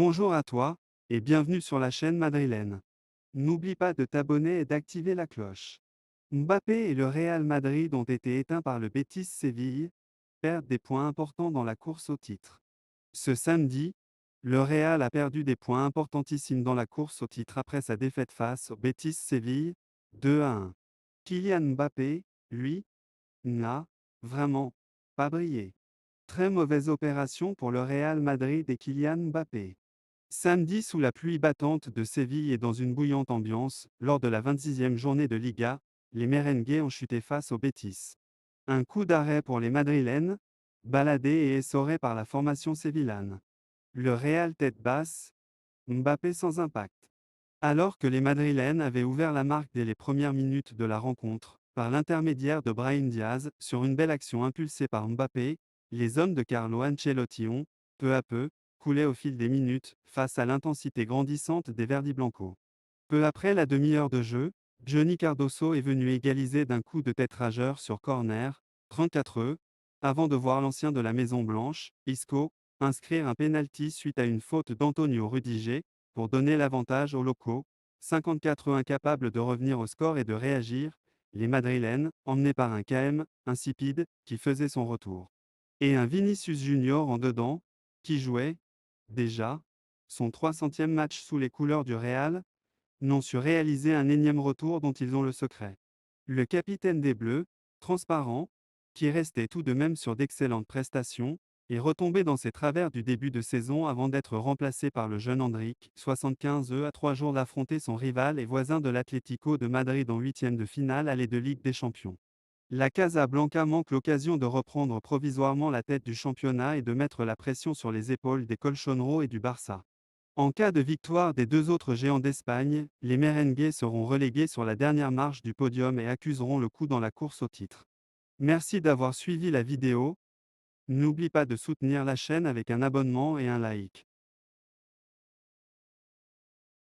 Bonjour à toi, et bienvenue sur la chaîne madrilène. N'oublie pas de t'abonner et d'activer la cloche. Mbappé et le Real Madrid ont été éteints par le Betis Séville, perdent des points importants dans la course au titre. Ce samedi, le Real a perdu des points importantissimes dans la course au titre après sa défaite face au Betis Séville, 2-1. Kylian Mbappé, lui, n'a vraiment pas brillé. Très mauvaise opération pour le Real Madrid et Kylian Mbappé. Samedi, sous la pluie battante de Séville et dans une bouillante ambiance, lors de la 26e journée de Liga, les merengues ont chuté face au Betis. Un coup d'arrêt pour les Madrilènes, baladés et essorés par la formation sévillane. Le Real tête basse, Mbappé sans impact. Alors que les Madrilènes avaient ouvert la marque dès les premières minutes de la rencontre, par l'intermédiaire de Brahim Diaz, sur une belle action impulsée par Mbappé, les hommes de Carlo Ancelotti ont, peu à peu, coulé au fil des minutes, face à l'intensité grandissante des Verdiblancos. Peu après la demi-heure de jeu, Johnny Cardoso est venu égaliser d'un coup de tête rageur sur corner, 34 avant de voir l'ancien de la Maison Blanche, Isco, inscrire un pénalty suite à une faute d'Antonio Rudiger, pour donner l'avantage aux locaux, 54 incapables de revenir au score et de réagir, les Madrilènes, emmenés par un KM, insipide, qui faisait son retour. Et un Vinicius Junior en dedans, qui jouait, déjà, son 300e match sous les couleurs du Real, n'ont su réaliser un énième retour dont ils ont le secret. Le capitaine des Bleus, transparent, qui restait tout de même sur d'excellentes prestations, est retombé dans ses travers du début de saison avant d'être remplacé par le jeune Endrick, 75 à 3 jours d'affronter son rival et voisin de l'Atlético de Madrid en huitième de finale aller de Ligue des Champions. La Casablanca manque l'occasion de reprendre provisoirement la tête du championnat et de mettre la pression sur les épaules des Colchoneros et du Barça. En cas de victoire des deux autres géants d'Espagne, les merengues seront relégués sur la dernière marche du podium et accuseront le coup dans la course au titre. Merci d'avoir suivi la vidéo. N'oublie pas de soutenir la chaîne avec un abonnement et un like.